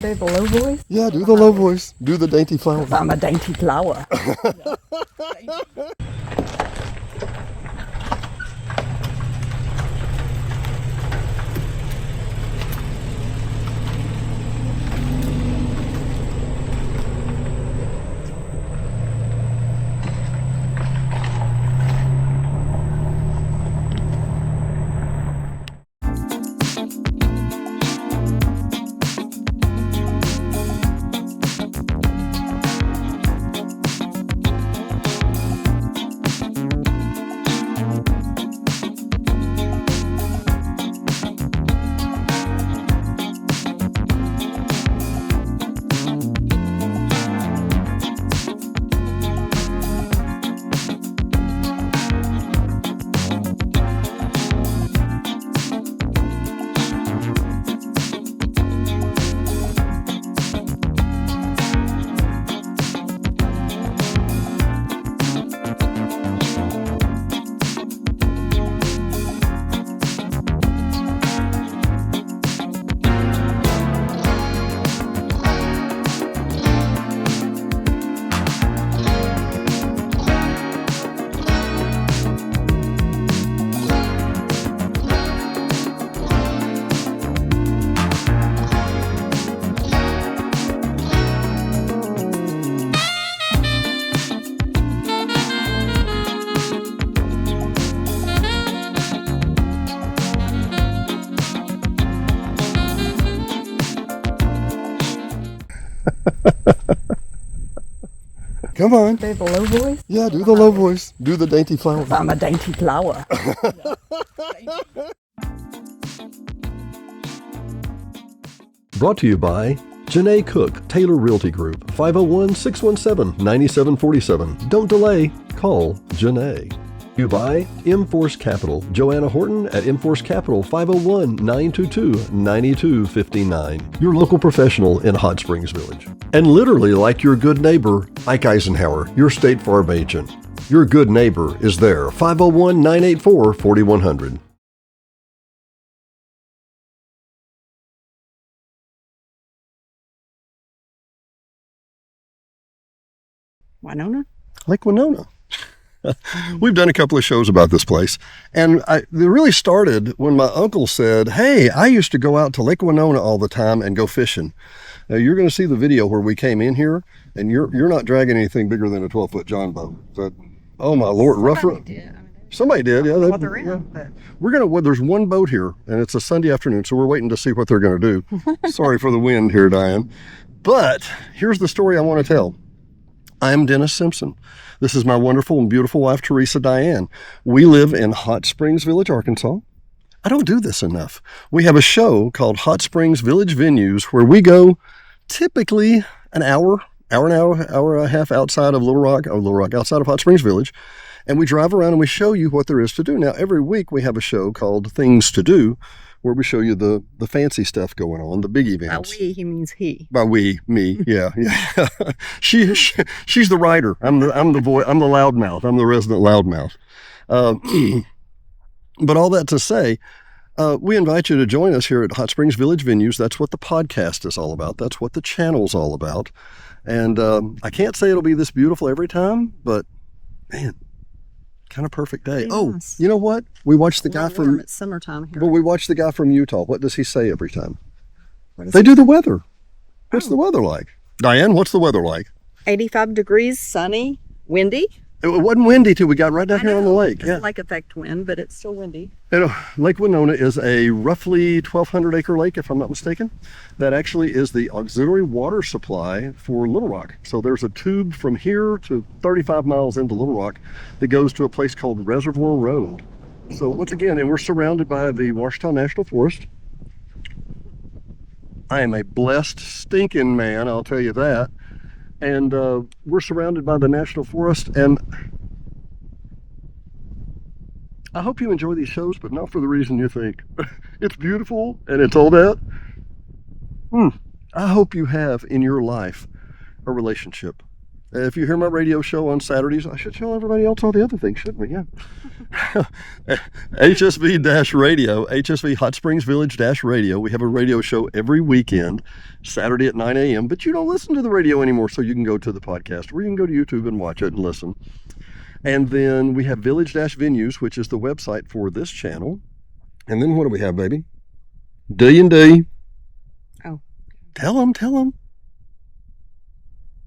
Say the low voice? Yeah, do the low voice. Do the dainty flower. I'm a dainty flower. Come on. Say the low voice? Yeah, do the low voice. Do the dainty flower. I'm a dainty flower. Brought to you by Janae Cook, Taylor Realty Group, 501-617-9747. Don't delay, call Janae. You by M-Force Capital, Joanna Horton at M-Force Capital, 501-922-9259. Your local professional in Hot Springs Village. And literally like your good neighbor, Ike Eisenhower, your State Farm agent. Your good neighbor is there, 501-984-4100. Winona? Lake Winona. We've done a couple of shows about this place, and it really started when my uncle said, hey, I used to go out to Lake Winona all the time and go fishing. Now, you're going to see the video where we came in here, and you're not dragging anything bigger than a 12-foot John boat. But, oh, my Lord. Somebody did, yeah. There's one boat here, and it's a Sunday afternoon, so we're waiting to see what they're going to do. Sorry for the wind here, Diane. But here's the story I want to tell. I'm Dennis Simpson. This is my wonderful and beautiful wife, Teresa, Diane. We live in Hot Springs Village, Arkansas. I don't do this enough. We have a show called Hot Springs Village Venues where we go typically an hour and a half outside of outside of Hot Springs Village. And we drive around and we show you what there is to do. Now, every week we have a show called Things to Do, where we show you the fancy stuff going on, the big events. By we, he means he. By we, me, yeah. She's the writer. I'm the loudmouth. I'm the resident loudmouth. But all that to say, we invite you to join us here at Hot Springs Village Venues. That's what the podcast is all about. That's what the channel's all about. And I can't say it'll be this beautiful every time, but man, kind of perfect day. Oh, you know what? We watched the guy from. It's summertime here. But we watched the guy from Utah. What does he say every time? They do the weather. What's the weather like? Diane, what's the weather like? 85 degrees, sunny, windy. It wasn't windy till we got right down here on the lake. It's lake effect wind, but it's still windy. Lake Winona is a roughly 1,200 acre lake, if I'm not mistaken. That actually is the auxiliary water supply for Little Rock. So there's a tube from here to 35 miles into Little Rock that goes to a place called Reservoir Road. So once again, and we're surrounded by the Ouachita National Forest. I am a blessed, stinking man, I'll tell you that. And we're surrounded by the National Forest, and I hope you enjoy these shows, but not for the reason you think. It's beautiful, and it's all that. I hope you have in your life a relationship If you hear my radio show on Saturdays, I should tell everybody else all the other things, shouldn't we? Yeah. HSV-radio, HSV Hot Springs Village-radio. We have a radio show every weekend, Saturday at 9 a.m., but you don't listen to the radio anymore, so you can go to the podcast, or you can go to YouTube and watch it and listen. And then we have Village-Venues, which is the website for this channel. And then what do we have, baby? D&D. Oh. Tell them.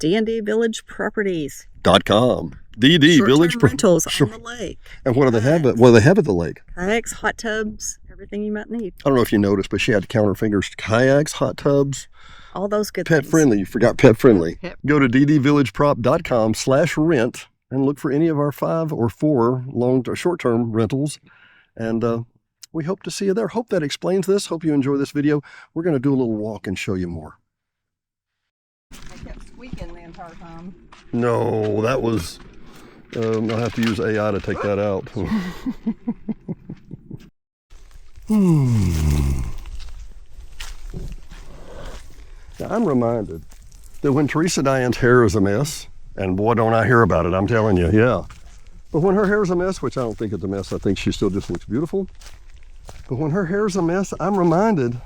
D&D Village Properties. .com. D&D Village Rentals on the lake. And what do they have? What do they have at the lake? Kayaks, hot tubs, everything you might need. I don't know if you noticed, but she had to count her fingers. Kayaks, hot tubs. All those good Pet things. friendly. You forgot pet friendly. Pet. Go to ddvillageprop.com/rent and look for any of our 5 or 4 short-term rentals. And we hope to see you there. Hope that explains this. Hope you enjoy this video. We're going to do a little walk and show you more. I kept squeaking the entire time. No, that was... I'll have to use AI to take that out. Now, I'm reminded that when Teresa Diane's hair is a mess, and boy, don't I hear about it, I'm telling you, yeah. But when her hair is a mess, which I don't think it's a mess, I think she still just looks beautiful. But when her hair is a mess, I'm reminded,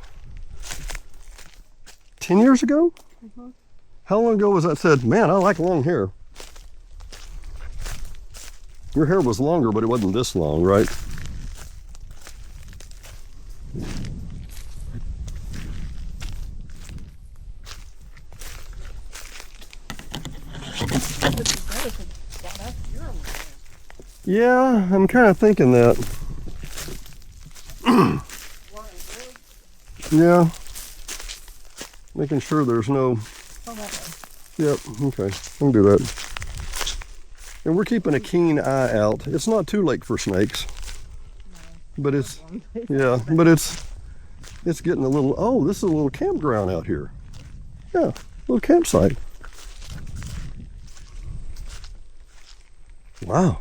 10 years ago? Mm-hmm. How long ago was that said, man, I like long hair? Your hair was longer, but it wasn't this long, right? Yeah, I'm kind of thinking that. Yeah. Making sure there's no... Yep, okay, I can do that. And we're keeping a keen eye out. It's not too late for snakes. But it's, yeah, but it's getting a little, oh, this is a little campground out here. Yeah, a little campsite. Wow.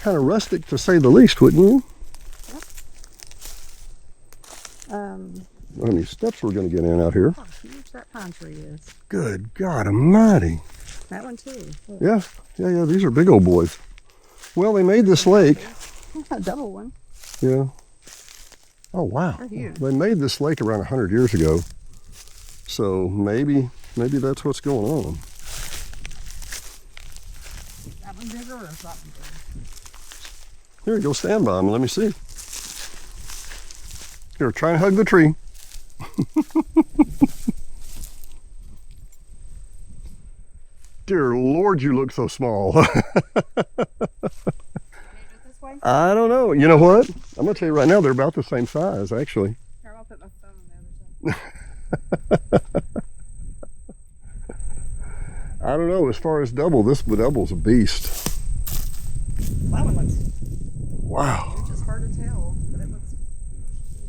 Kind of rustic to say the least, wouldn't you? How many steps we're going to get in out here? Oh, huge that pine tree is. Good God Almighty. That one too. Look. Yeah. These are big old boys. Well, they made this lake. A double one. Yeah. Oh wow. They're huge. They made this lake around 100 years ago. So maybe that's what's going on. That one bigger or that one bigger? Here, go stand by them. Let me see. Here, try and hug the tree. Dear Lord, you look so small. I don't know. You know what? I'm going to tell you right now, they're about the same size, actually. Here, I'll put my phone on the other side. I don't know. As far as this double's a beast. That one looks... Wow. It's just hard to tell, but it looks...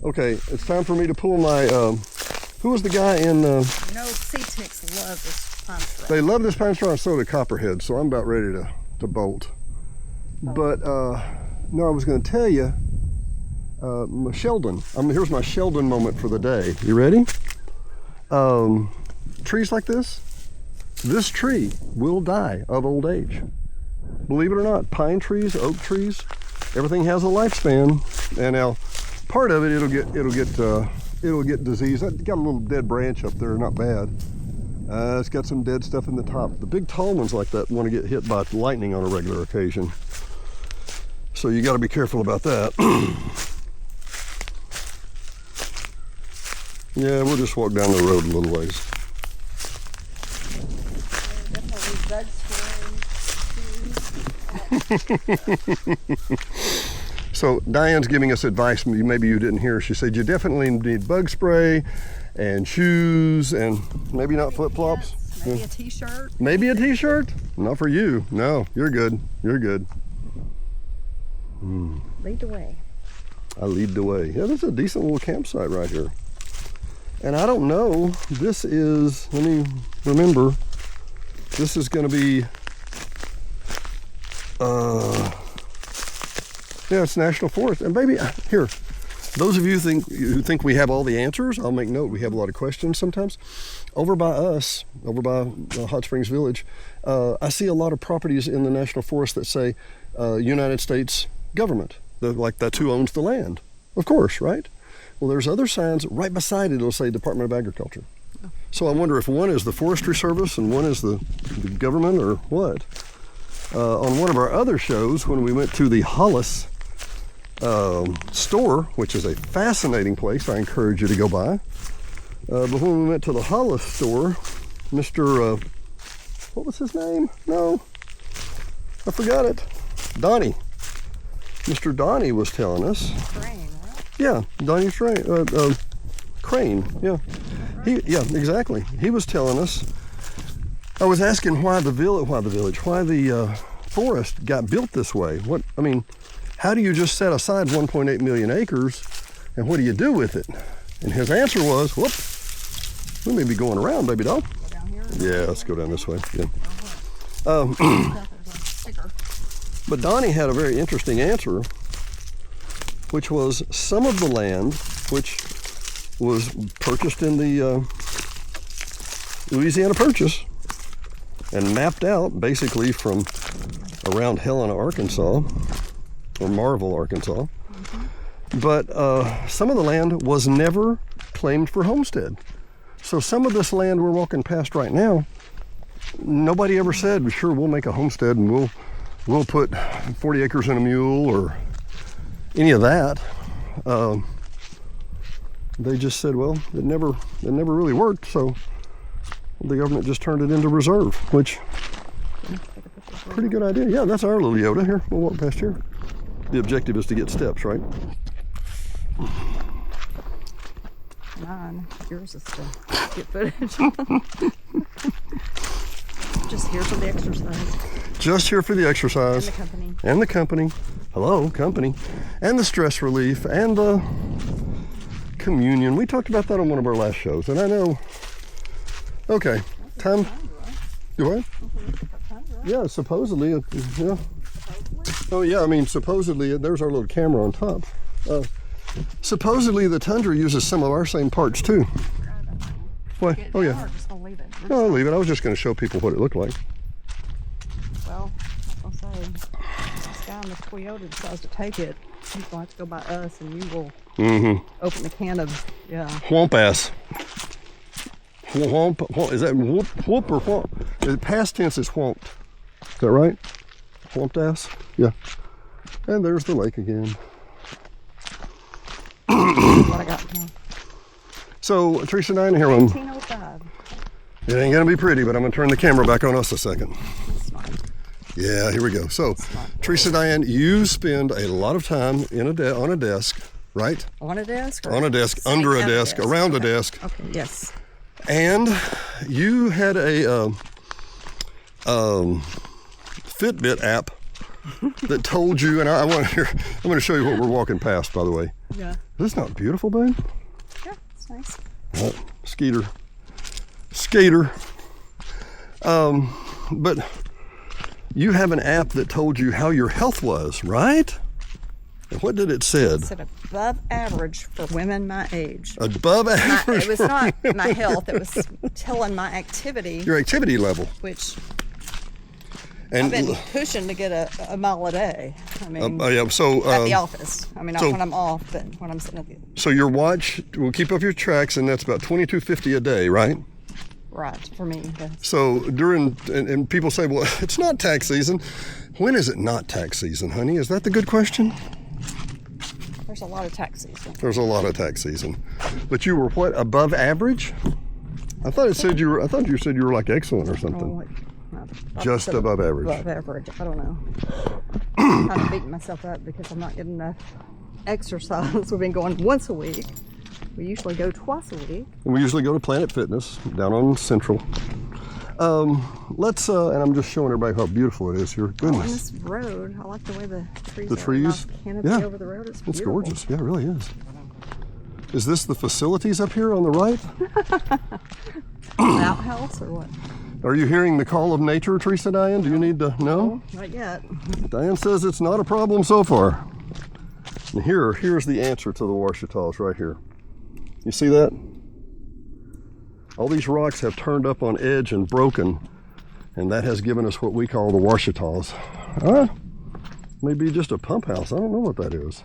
Okay, it's time for me to pull my... who was the guy in... sea ticks love this pine straw. They love this pine straw, and so do copperheads, so I'm about ready to bolt. But, no, I was going to tell you, Sheldon. Here's my Sheldon moment for the day. You ready? Trees like this tree will die of old age. Believe it or not, pine trees, oak trees, everything has a lifespan. And now, part of it, it'll get disease. It's got a little dead branch up there, not bad. It's got some dead stuff in the top. The big tall ones like that want to get hit by lightning on a regular occasion. So you got to be careful about that. Yeah, we'll just walk down the road a little ways. So Diane's giving us advice, maybe you didn't hear. She said you definitely need bug spray and shoes and maybe not flip-flops. Maybe a t-shirt. Maybe a t-shirt? Not for you. No, you're good. You're good. Lead the way. I lead the way. Yeah, this is a decent little campsite right here. And I don't know, this is, let me remember, this is going to be Yeah, it's National Forest. And baby, here, those of you who think we have all the answers, I'll make note. We have a lot of questions sometimes. Over by us, over by Hot Springs Village, I see a lot of properties in the National Forest that say United States government. Like that's who owns the land. Of course, right? Well, there's other signs right beside it. It'll say Department of Agriculture. So I wonder if one is the Forestry Service and one is the government or what. On one of our other shows, when we went to the Hollis store, which is a fascinating place, I encourage you to go by. But when we went to the Hollis store, Mr. What was his name? No, I forgot it. Donnie. Mr. Donnie was telling us. Crane, right? Yeah, Donnie Crane. Yeah, yeah, exactly. He was telling us. I was asking why the forest got built this way. How do you just set aside 1.8 million acres, and what do you do with it? And his answer was, whoop, we may be going around, baby doll. Go down here? Yeah, let's go down this way. Yeah. There's a sticker. But Donnie had a very interesting answer, which was some of the land, which was purchased in the Louisiana Purchase and mapped out basically from around Helena, Arkansas, or Marville, Arkansas. But some of the land was never claimed for homestead. So some of this land we're walking past right now, nobody ever said, sure, we'll make a homestead and we'll put 40 acres in a mule or any of that. They just said, well, it never really worked, so the government just turned it into reserve, which pretty good idea. Yeah, that's our little Yoda. Here, we'll walk past here. The objective is to get steps, right? Mine. Yours is to get footage. Just here for the exercise. Just here for the exercise. And the company. And the company. Hello, company. And the stress relief and the communion. We talked about that on one of our last shows, and I know. Okay, time. Do what? Yeah, supposedly. Yeah. Oh yeah, I mean supposedly. There's our little camera on top. Supposedly the Tundra uses some of our same parts too. What? Oh yeah. Or just gonna leave it. No, I'll leave it. I was just going to show people what it looked like. Well, I'll say, if this guy on the Toyota decides to take it, he's going to have to go by us, and you will open the can of, Whomp ass. Whomp. Is that whoop or whomp? Past tense is whomped. Is that right? Whomped ass? Yeah. And there's the lake again. what I got now. So, Teresa and Diane here on. 1805. It ain't going to be pretty, but I'm going to turn the camera back on us a second. That's fine. Yeah, here we go. So, Teresa and Diane, you spend a lot of time on a desk, right? On a desk? On a desk, under a desk, around a desk. Okay, yes. And you had a Fitbit app that told you, and I'm going to show you what we're walking past, by the way. Yeah. Is this not beautiful, babe? Yeah, it's nice. Skater. But you have an app that told you how your health was, right? And what did it said? It said above average for women my age. Above average. It was not my health. It was telling my activity. Your activity level. Which And I've been pushing to get a mile a day. I mean, yeah. So at the office. I mean, not when I'm off, but when I'm sitting at the. So your watch will keep up your tracks, and that's about 22.50 a day, right? Right, for me. That's, So during, and people say, well, it's not tax season. When is it not tax season, honey? Is that the good question? there's a lot of tax season. There's a lot of tax season. But you were what, above average? I thought you said you were like excellent or something. Just above average. Above average. I don't know. I'm kind of beating myself up because I'm not getting enough exercise. We've been going once a week. We usually go twice a week. And we usually go to Planet Fitness down on Central. Let's, and I'm just showing everybody how beautiful it is here. On Goodness. this road, I like the way the trees The are. trees? Nice canopy Yeah. over the road. It's It's beautiful. gorgeous. Yeah, it really is. Is this the facilities up here on the right? An outhouse or what? Are you hearing the call of nature, Teresa, Diane? Do you need to know? Not yet. Diane says it's not a problem so far. And here's the answer to the Ouachitas right here. You see that? All these rocks have turned up on edge and broken, and that has given us what we call the Ouachitas. Maybe just a pump house. I don't know what that is.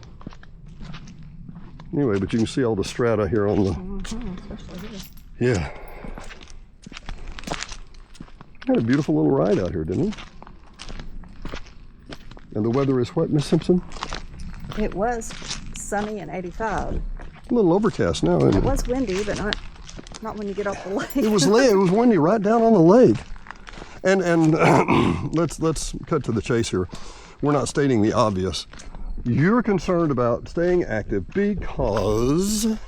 Anyway, but you can see all the strata here on the... Especially here. Yeah. Had a beautiful little ride out here, didn't we? And the weather is what, Miss Simpson? It was sunny and 85. A little overcast now, isn't it? It was windy, but not when you get off the lake. It was windy right down on the lake. And let's cut to the chase here. We're not stating the obvious. You're concerned about staying active because I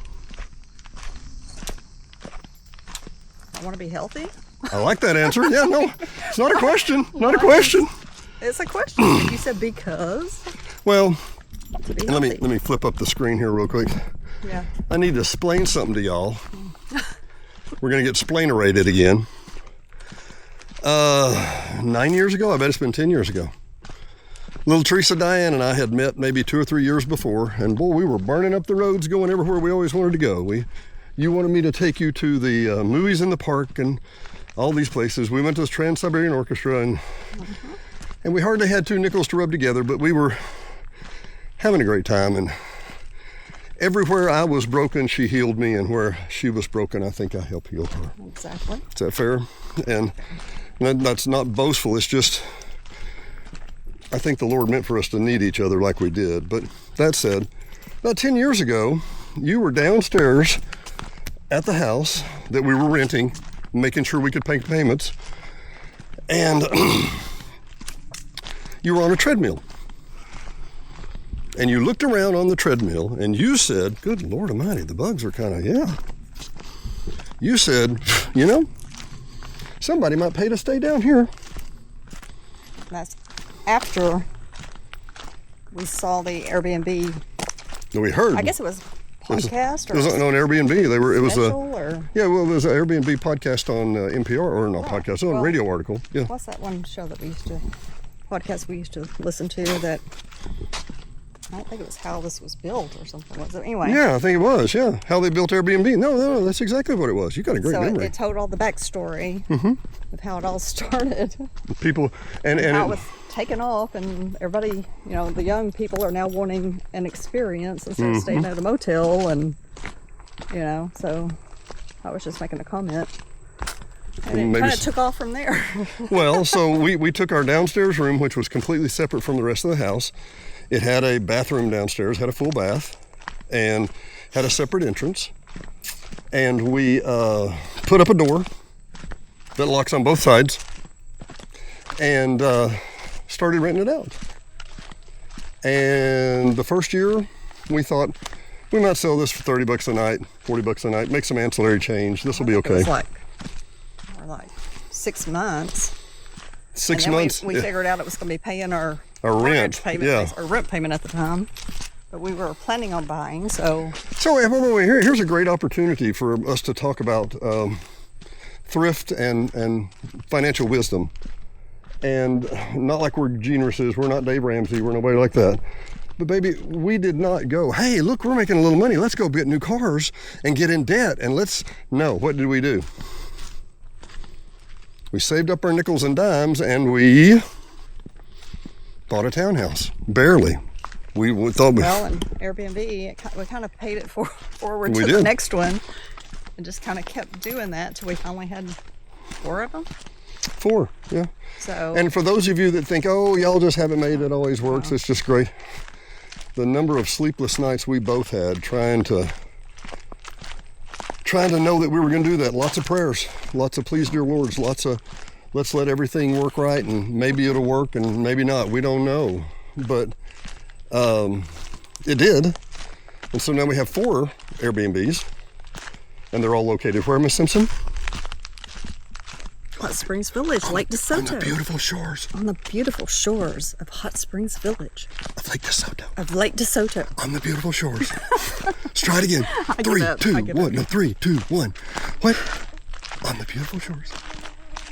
want to be healthy. I like that answer. Yeah, no, it's not a question. Not a question. It's a question. You said because. Well, To be let healthy. me flip up the screen here real quick. Yeah. I need to explain something to y'all. We're gonna get splainerated again. 9 years ago, I bet it's been 10 years ago. Little Teresa, Diane, and I had met maybe 2 or 3 years before, and boy, we were burning up the roads, going everywhere we always wanted to go. You wanted me to take you to the movies in the park and all these places. We went to the Trans-Siberian Orchestra, and we hardly had 2 nickels to rub together, but we were having a great time. And everywhere I was broken, she healed me, and where she was broken, I think I helped heal her. Exactly. Is that fair? And that's not boastful. It's just, I think the Lord meant for us to need each other like we did. But that said, about 10 years ago, you were downstairs at the house that we were renting, making sure we could pay payments. And you were on a treadmill. And you looked around on the treadmill and you said, good Lord Almighty, the bugs are kind of, yeah. You said, you know, somebody might pay to stay down here. That's after we saw the Airbnb. We heard. I guess it was podcast It was on Airbnb. It was a or yeah. Well, it was an Airbnb podcast on NPR or not podcast, on a radio article. Yeah. what's that one show that we used to listen to that? I don't think it was How This Was Built or something. Was it? Anyway. Yeah, I think it was. Yeah, how they built Airbnb. No, that's exactly what it was. You got a great So memory. it told all the backstory of how it all started. People and How it was taken off, and everybody, you know, the young people are now wanting an experience instead of staying at a motel, and you know. So I was just making a comment, and it Maybe kind of took off from there. Well, so we took our downstairs room, which was completely separate from the rest of the house. It had a bathroom downstairs, had a full bath, and had a separate entrance. And we put up a door that locks on both sides, and started renting it out. And the first year, we thought we might sell this for $30 a night, $40 a night, make some ancillary change. This will be It okay. was like 6 months. 6 And then months. We figured out it was going to be paying our Our mortgage rent, payment, yeah. our rent payment at the time. But we were planning on buying, so So wait, here's a great opportunity for us to talk about thrift and financial wisdom. And not like we're geniuses, we're not Dave Ramsey, we're nobody like that. But baby, we did not go, hey, look, we're making a little money, let's go get new cars and get in debt and no, what did we do? We saved up our nickels and dimes and we bought a townhouse, barely. We thought well, and Airbnb, we kind of paid it forward We to did. the next one, and just kind of kept doing that until we finally had 4 of them. 4, yeah. So And for those of you that think, oh, y'all just haven't made it always works, it's just great. The number of sleepless nights we both had trying to know that we were going to do that. Lots of prayers, lots of please dear Lords, lots of let's let everything work right, and maybe it'll work and maybe not. We don't know. But it did. And so now we have 4 Airbnbs, and they're all located where, Miss Simpson? Hot Springs Village, Lake On DeSoto. the beautiful shores On the beautiful shores of Hot Springs Village. of Lake DeSoto. Of Lake DeSoto. On the beautiful shores. Let's try it again. I 3, give up. 2, I give 1. up. No, 3, 2, 1. What? On the beautiful shores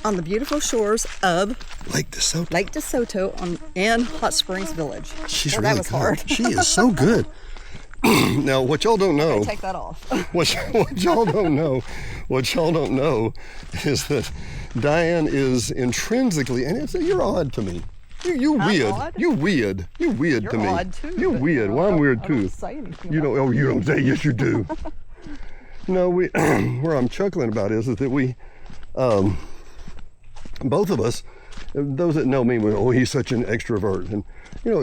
on the beautiful shores of Lake DeSoto. Lake DeSoto in Hot Springs Village. She's Well, really that was good. hard. She is so good. Now, what y'all don't know, Take that off. what y'all don't know is that Diane is intrinsically, and you're odd to me. You weird. odd? You weird. You weird You're to me. odd too. You but, weird. you know, Well, I'm weird I too. don't say anything You about don't. Oh, you don't say. Yes, you do. No, we. Where I'm chuckling about is that we, both of us, those that know me, oh, he's such an extrovert, and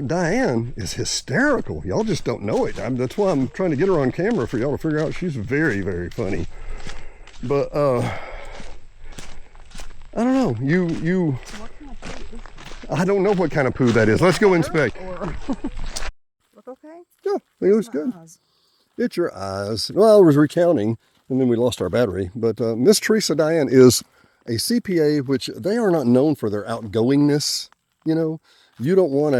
Diane is hysterical. Y'all just don't know it. That's why I'm trying to get her on camera for y'all to figure out she's very, very funny. But I don't know. You. I don't know what kind of poo that is. Let's go inspect. Look okay? Yeah, it looks good. Eyes. It's your eyes. Well, I was recounting, and then we lost our battery. But Miss Teresa Diane is a CPA, which they are not known for their outgoingness. You don't want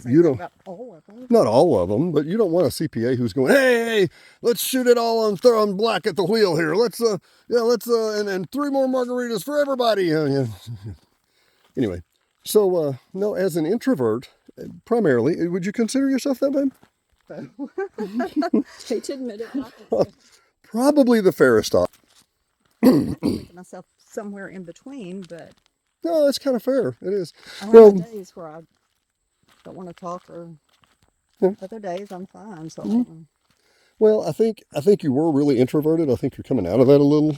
you don't. About all of them. Not all of them, but you don't want a CPA who's going, hey, let's shoot it all on throwing black at the wheel here. Let's and 3 more margaritas for everybody. Yeah. Anyway, so no, as an introvert, primarily, would you consider yourself that, babe? Hate to admit it. Probably the fairest option. Make myself somewhere in between, but No, that's kind of fair. It is. I have Well, days where I don't want to talk, or Yeah. other days I'm fine. So well, I think you were really introverted. I think you're coming out of that a little.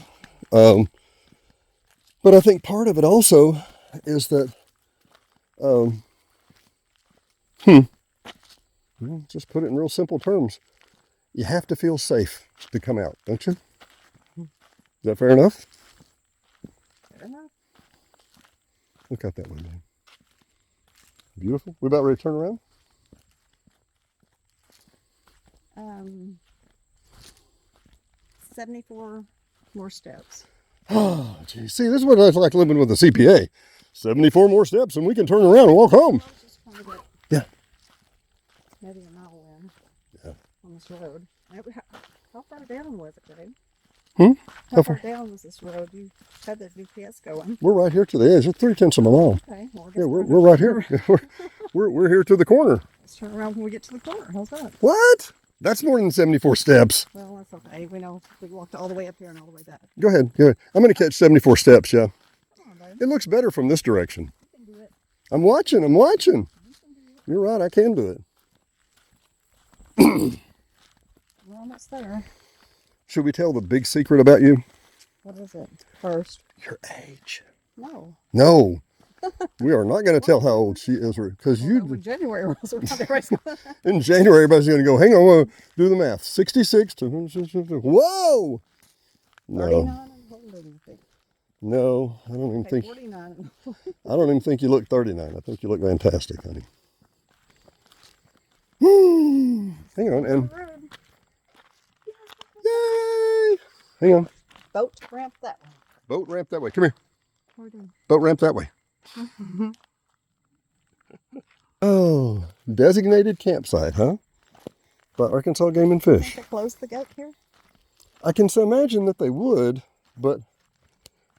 But I think part of it also is that, well, just put it in real simple terms. You have to feel safe to come out, don't you? Is that fair enough? fair enough. Look out that window. Beautiful. We about ready to turn around? 74 more steps. Oh, gee. See, this is what it's like living with a CPA. 74 more steps and we can turn around and walk home. I was just trying to get Yeah. maybe a mile in Yeah. on this road. How far down was it, Greg? Hmm? How far down was this road? You had the GPS going. We're right here to the edge. It's 3/10 of a mile. Okay, well, I guess Yeah, we're right here. We're here to the corner. Let's turn around when we get to the corner. How's that? What? That's more than 74 steps. Well, that's okay. We know we walked all the way up here and all the way back. Go ahead. I'm going to catch 74 steps, yeah. Come on, babe. It looks better from this direction. You can do it. I'm watching. You can do it. You're right. I can do it. We're almost there. Should we tell the big secret about you? What is it? First. Your age. No. No. We are not going to tell how old she is, because When January rolls around, everybody's going in January, everybody's going to go, hang on, do the math. 66 to, whoa! No, 39 and holding, I think. no, I don't even Okay, think, 49. I don't even think you look 39. I think you look fantastic, honey. Hang on, and yay! Hang on. Boat ramp that way. Boat ramp that way. Come here. What are we doing? Boat ramp that way. Oh, designated campsite, huh? By Arkansas Game and Think Fish. they closed the gate here? I can imagine that they would, but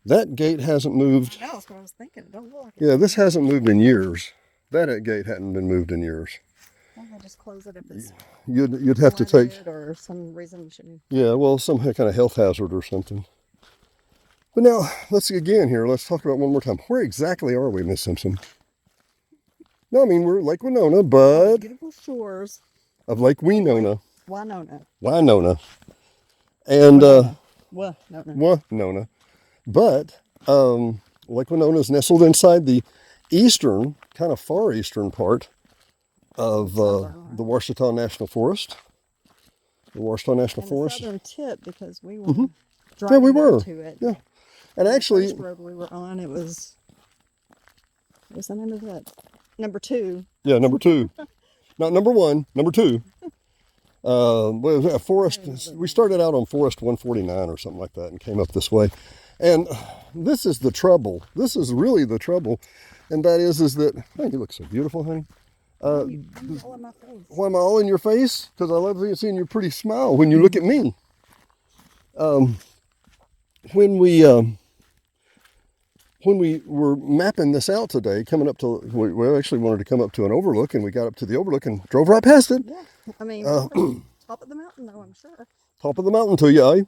that gate hasn't moved. No, that's what I was thinking. It don't look like it. Yeah, this hasn't moved in years. That gate hadn't been moved in years. Why don't they just close it if it's You'd have to take, flooded or some reason you shouldn't. yeah, well, some kind of health hazard or something. But now, let's again here. Let's talk about one more time. Where exactly are we, Miss Simpson? No, I mean, we're Lake Winona, but Beautiful shores. of Lake Winona. Winona. And, Well, no. Winona. But Lake Winona is nestled inside the eastern, kind of far eastern part of the Ouachita National Forest. The Ouachita National And Forest. the southern tip, because we were Yeah, driving we were. to it. Yeah. And The actually, first road we were on, what's the name of that? Number 2. yeah, number 2. Not number 1, number 2. Well, a forest. We started out on Forest 149 or something like that and came up this way. And this is the trouble. This is really the trouble. And that is that, hey, you look so beautiful, honey. You all in my face. Why am I all in your face? Because I love seeing your pretty smile when you look at me. When we when we were mapping this out today, we actually wanted to come up to an overlook, and we got up to the overlook and drove right past it. Yeah. I mean, top of the mountain, though, I'm sure. Top of the mountain to you, eh?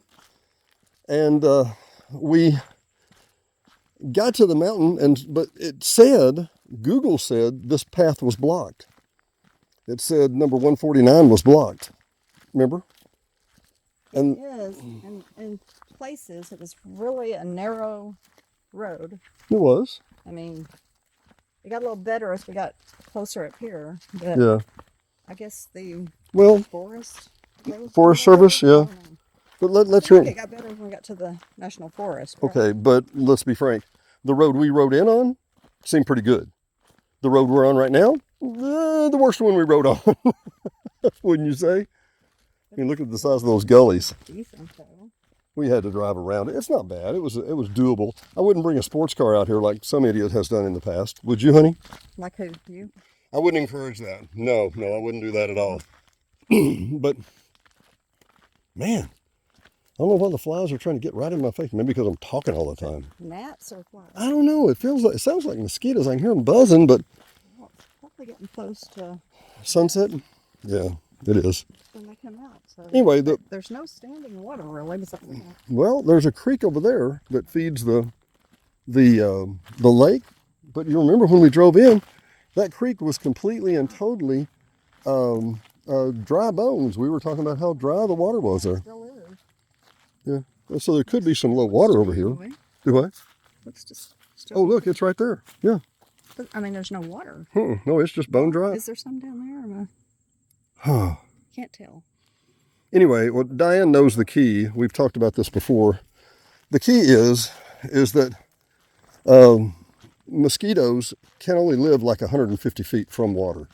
And we got to the mountain, but Google said this path was blocked. It said number 149 was blocked. Remember? And it is. And in places, it was really a narrow road. it was. I mean, it got a little better as we got closer up here. But Yeah. I guess the Forest Service, yeah. But let's I think it got better when we got to the National Forest. Right? Okay, but let's be frank. The road we rode in on seemed pretty good. The road we're on right now, the worst one we rode on. Wouldn't you say? I mean, look at the size of those gullies. Decent, though. We had to drive around it. It's not bad. It was doable. I wouldn't bring a sports car out here like some idiot has done in the past. Would you, honey? Like who? You? I wouldn't encourage that. No, I wouldn't do that at all. But, man, I don't know why the flies are trying to get right in my face. Maybe because I'm talking all the time. Gnats or flies? I don't know. It sounds like mosquitoes. I can hear them buzzing, but Well, it's probably getting close to sunset. Yeah, it is. when they come out. So Anyway, there's no standing water really. Besides that. well, there's a creek over there that feeds the lake. But you remember when we drove in, that creek was completely and totally dry bones. We were talking about how dry the water was there. Still is. Yeah. So there could be some low water over here. Do I? Looks just. Oh, look, it's right there. Yeah. But, I mean, there's no water. No, it's just bone dry. Is there some down there? Or Huh. can't tell. Anyway, well, Diane knows the key. We've talked about this before. The key is that mosquitoes can only live like 150 feet from water.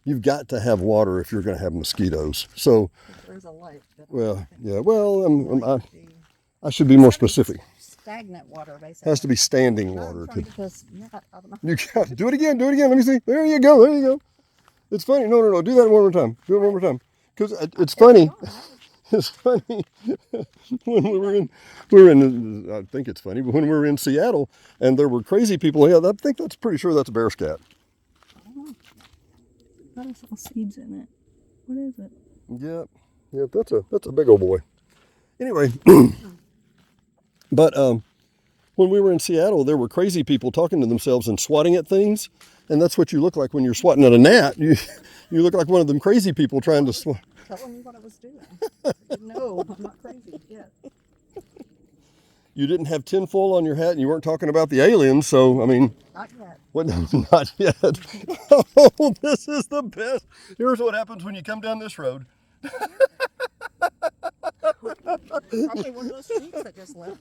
You've got to have water if you're going to have mosquitoes. So, There's a light. well, yeah, well, I should be more specific. Stagnant water, basically. Has to be standing I'm water. trying to just, I don't know. You got do it again. Let me see. There you go. It's funny. No. Do that one more time. Do it one more time. Because it's funny. It's funny when we were in. I think it's funny, but when we were in Seattle and there were crazy people. Yeah, I think pretty sure that's a bear scat. That has little seeds in it. What is it? Yeah, that's a big old boy. Anyway, but when we were in Seattle, there were crazy people talking to themselves and swatting at things, and that's what you look like when you're swatting at a gnat. You look like one of them crazy people trying to swat. Telling me what I was doing. No, I'm not crazy yet. You didn't have tinfoil on your hat, and you weren't talking about the aliens. So I mean, Not yet. what? Not yet. Oh, this is the best. Here's what happens when you come down this road. Probably one of those sheets that just left.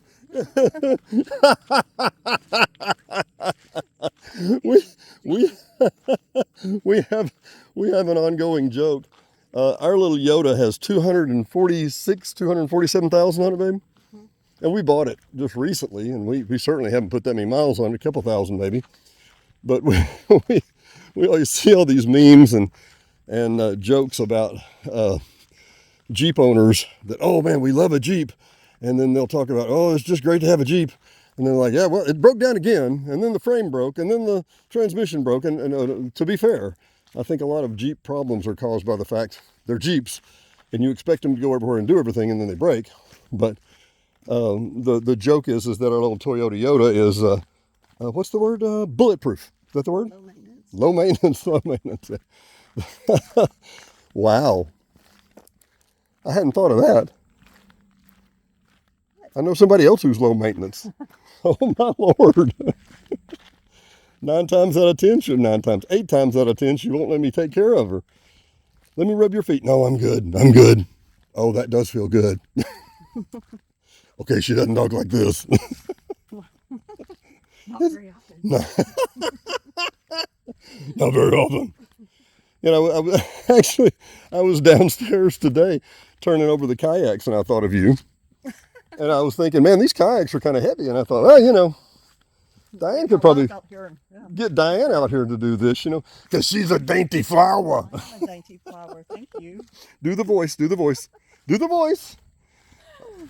we have an ongoing joke. Our little Yoda has 247,000 on it, babe. And we bought it just recently, and we certainly haven't put that many miles on it, a couple thousand maybe. But we always see all these memes and jokes about Jeep owners that, oh man, we love a Jeep. And then they'll talk about, oh, it's just great to have a Jeep. And they're like, yeah, well, it broke down again. And then the frame broke, and then the transmission broke. And to be fair, I think a lot of Jeep problems are caused by the fact they're Jeeps, and you expect them to go everywhere and do everything, and then they break. But the joke is that our little Toyota Yoda is, what's the word? Bulletproof. Is that the word? Low maintenance. Low maintenance. Low maintenance. Wow. I hadn't thought of that. I know somebody else who's low maintenance. Oh my Lord. 8 times out of 10, she won't let me take care of her. Let me rub your feet. No, I'm good. Oh, that does feel good. Okay, she doesn't talk like this. Not very often. No. Not very often. You know, I was downstairs today turning over the kayaks, and I thought of you. And I was thinking, man, these kayaks are kind of heavy. And I thought, well, you know, Diane could probably get Diane out here to do this, you know, because she's a dainty flower. I'm a dainty flower. Thank you. Do the voice.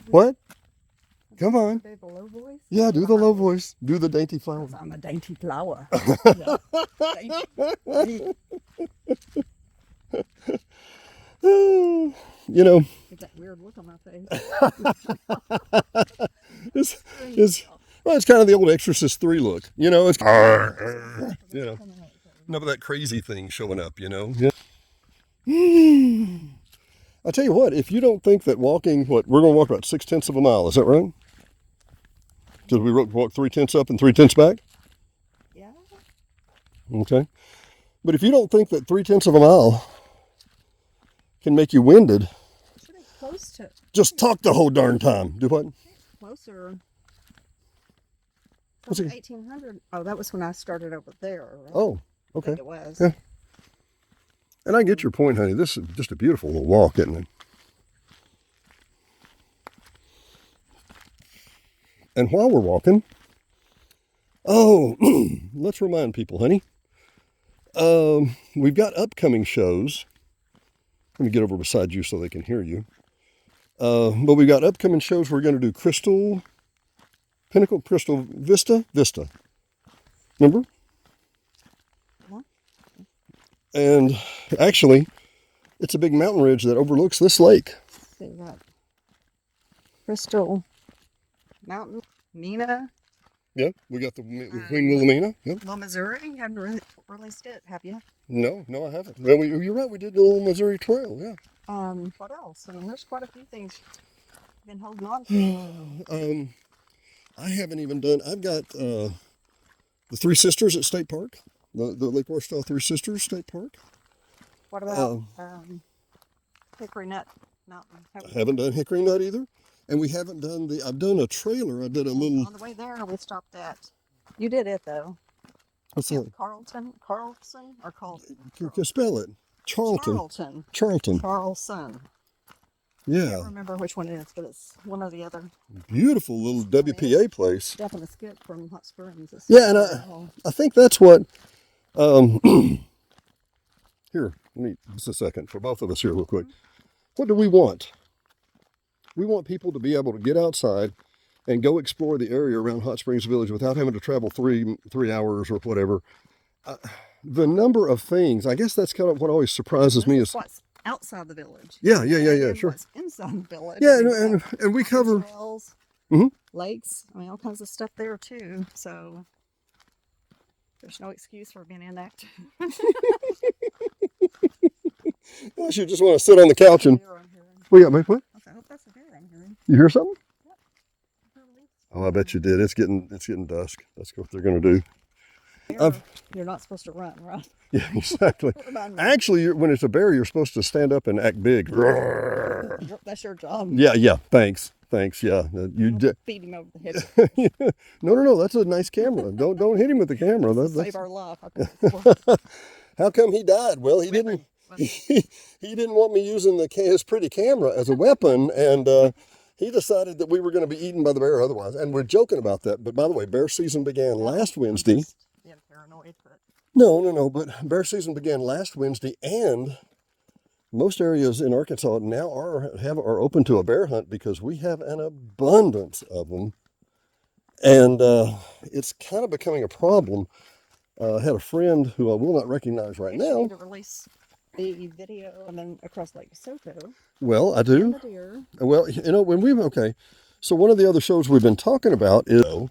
What? Come on. Do the low voice? Yeah, do the low voice. Do the dainty flower. I'm a dainty flower. Yeah. Dainty. You know, Get that weird look on my face. it's kind of the old Exorcist 3 look. You know, it's, you know, enough of that crazy thing showing up, you know. Yeah. I tell you what, if you don't think that walking, we're going to walk about 6/10 of a mile, is that right? Because we walk 3/10 up and 3/10 back? Yeah. Okay. But if you don't think that 3/10 of a mile can make you winded, Should be close to. just talk the whole darn time. Do what? Closer. What's it? 1800. Oh, that was when I started over there. Right? Oh, I okay. think it was. Yeah. And I get your point, honey. This is just a beautiful little walk, isn't it? And while we're walking, let's remind people, honey. We've got upcoming shows. Let me get over beside you so they can hear you. But we've got upcoming shows. We're going to do Vista. Remember? And actually, it's a big mountain ridge that overlooks this lake. See that? Crystal Mountain, Mina. Yep, we got the Queen Wilhelmina. Yep. Little Missouri. You haven't released it, have you? No, I haven't. Well, you're right. We did the little Missouri Trail. Yeah. What else? I mean, there's quite a few things I've been holding on to. I haven't even done. I've got the Three Sisters at State Park, the Lake Ouachita Three Sisters State Park. What about Hickory Nut Mountain? I haven't done Hickory Nut either, and we haven't done I've done a trailer. I did a little. On the way there, we stopped at. You did it though. What's that? Carlson or Carlson? You can spell it. Charlton. Carlson. I Yeah. can't remember which one it is, but it's one or the other. Beautiful little WPA place. Definitely skip from Hot Springs. Yeah, and I think that's what. Here, let me just a second for both of us here, real quick. What do we want? We want people to be able to get outside and go explore the area around Hot Springs Village without having to travel three hours or whatever. The number of things, I guess that's kind of what always surprises me is what's outside the village. Yeah, sure. What's inside the village. Yeah, and we cover trails, Mhm. lakes. I mean, all kinds of stuff there too. So there's no excuse for being inactive. Unless you just want to sit on the couch and. What you got, mate? What? I hope that's a deer I'm hearing. You hear something? Yep. Oh, I bet you did. It's getting dusk. That's what they're going to do. You're not supposed to run, right? Yeah, exactly. Actually, when it's a bear, you're supposed to stand up and act big. That's your job. Yeah. Thanks. Yeah, Beat him over the head. No. That's a nice camera. Don't hit him with the camera. Save our life. How come he died? Well, he didn't. He didn't want me using his pretty camera as a weapon, and he decided that we were going to be eaten by the bear otherwise. And we're joking about that. But by the way, bear season began last Wednesday. Yeah, paranoid, but No. But bear season began last Wednesday, and most areas in Arkansas now are open to a bear hunt because we have an abundance of them, and it's kind of becoming a problem. I had a friend who I will not recognize right now. Need to release the video and then across Lake DeSoto. Well, I do. And the deer. Well, so one of the other shows we've been talking about is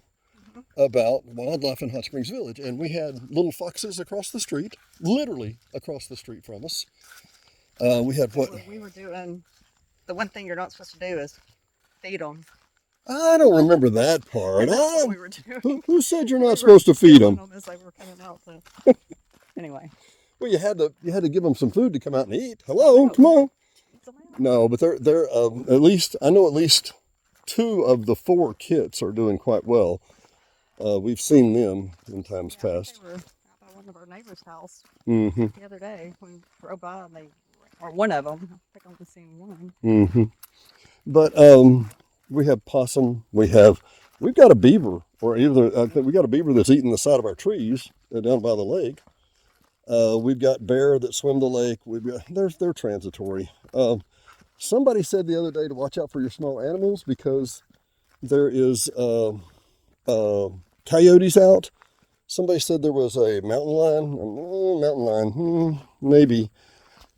about wildlife in Hot Springs Village, and we had little foxes across the street, literally across the street from us. We had what? We were doing, the one thing you're not supposed to do is feed them. I don't remember that part. That's what we were doing. Who said you're not supposed to feed them? As they were coming out. Anyway. Well, you had to give them some food to come out and eat. Hello, come on. No, but they're at least two of the 4 kits are doing quite well. We've seen them in times past. They were out by one of our neighbor's house Mm-hmm. the other day. We drove by and or one of them. I think I've only seen one. Mm-hmm. But we have possum. We've got a beaver, or I think we got a beaver that's eating the side of our trees down by the lake. We've got bear that swim the lake. They're transitory. Somebody said the other day to watch out for your small animals because there is coyotes out. Somebody said there was a mountain lion. Maybe.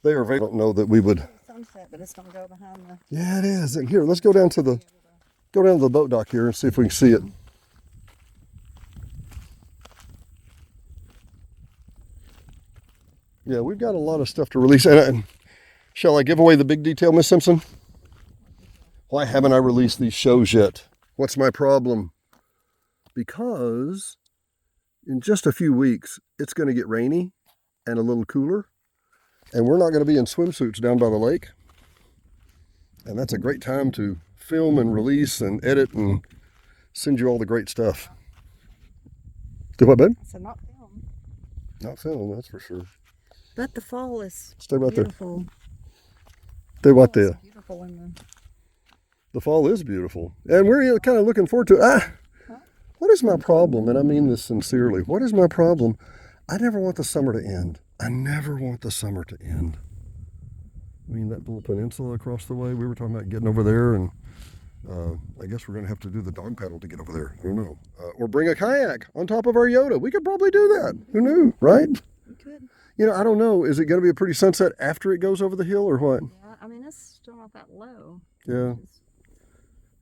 They are very, I don't know that we would. Sunset, but it's going to go behind the... Yeah, it is. And here, let's go down to the boat dock here and see if we can see it. Yeah, we've got a lot of stuff to release. And shall I give away the big detail, Miss Simpson? Why haven't I released these shows yet? What's my problem? Because in just a few weeks, it's going to get rainy and a little cooler. And we're not going to be in swimsuits down by the lake. And that's a great time to film and release and edit and send you all the great stuff. Do what, babe? So not film. Not film, that's for sure. But the fall is Stay right beautiful. They what Fall is there? beautiful in The fall is beautiful. And we're kind of looking forward to it. What is my problem? And I mean this sincerely. What is my problem? I never want the summer to end. I never want the summer to end. I mean, that little peninsula across the way, we were talking about getting over there, and I guess we're going to have to do the dog paddle to get over there. Who knows? Or bring a kayak on top of our Yoda. We could probably do that. Who knew, right? We could. You know, I don't know. Is it going to be a pretty sunset after it goes over the hill or what? Yeah, I mean, it's still not that low. Yeah.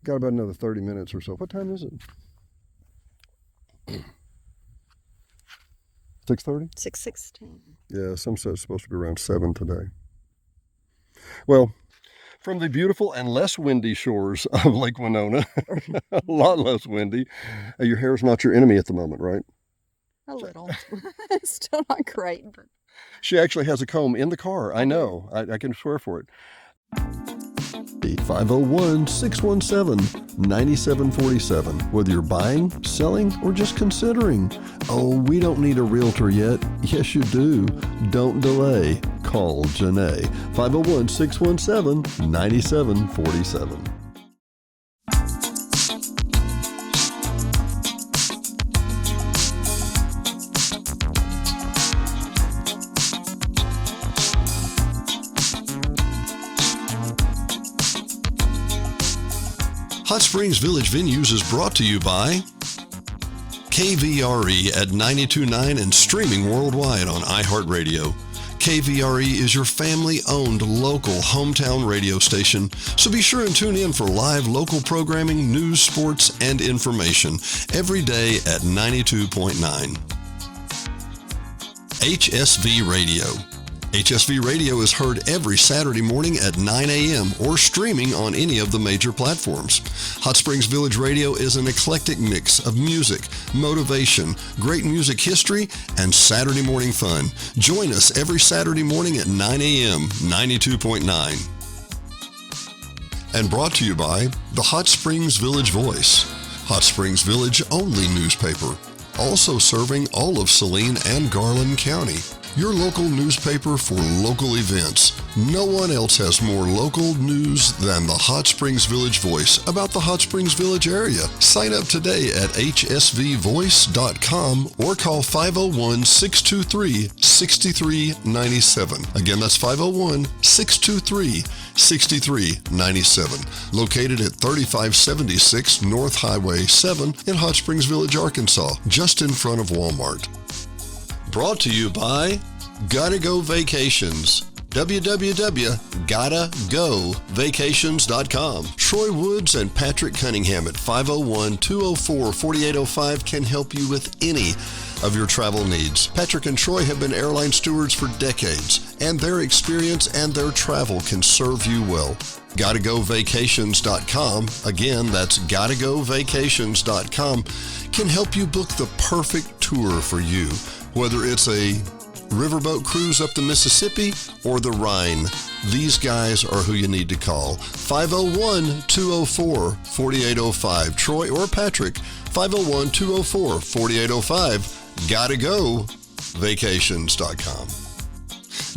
Got about another 30 minutes or so. What time is it? 6:30? 6:16. Yeah, sunset's supposed to be around 7 today. Well, from the beautiful and less windy shores of Lake Winona, a lot less windy, your hair's not your enemy at the moment, right? A little. It's still not great, but... She actually has a comb in the car. I know. I can swear for it. 501-617-9747. Whether you're buying, selling, or just considering. Oh, we don't need a realtor yet. Yes, you do. Don't delay. Call Janae. 501-617-9747. Hot Springs Village Venues is brought to you by KVRE at 92.9 and streaming worldwide on iHeartRadio. KVRE is your family-owned local hometown radio station, so be sure and tune in for live local programming, news, sports, and information every day at 92.9. HSV Radio. HSV Radio is heard every Saturday morning at 9 a.m. or streaming on any of the major platforms. Hot Springs Village Radio is an eclectic mix of music, motivation, great music history, and Saturday morning fun. Join us every Saturday morning at 9 a.m., 92.9. And brought to you by the Hot Springs Village Voice, Hot Springs Village only newspaper, also serving all of Saline and Garland County. Your local newspaper for local events. No one else has more local news than the Hot Springs Village Voice about the Hot Springs Village area. Sign up today at hsvvoice.com or call 501-623-6397. Again, that's 501-623-6397. Located at 3576 North Highway 7 in Hot Springs Village, Arkansas, just in front of Walmart. Brought to you by Gotta Go Vacations. www.gottagovacations.com. Troy Woods and Patrick Cunningham at 501-204-4805 can help you with any of your travel needs. Patrick and Troy have been airline stewards for decades, and their experience and their travel can serve you well. GottaGoVacations.com, again, that's GottaGoVacations.com, can help you book the perfect tour for you. Whether it's a riverboat cruise up the Mississippi or the Rhine, these guys are who you need to call. 501-204-4805. Troy or Patrick, 501-204-4805. GottaGoVacations.com.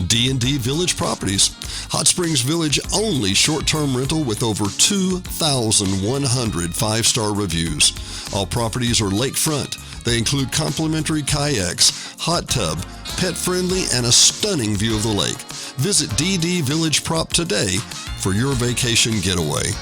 D&D Village Properties. Hot Springs Village only short-term rental with over 2,100 five-star reviews. All properties are lakefront. They include complimentary kayaks, hot tub, pet-friendly, and a stunning view of the lake. Visit DD Village Prop today for your vacation getaway.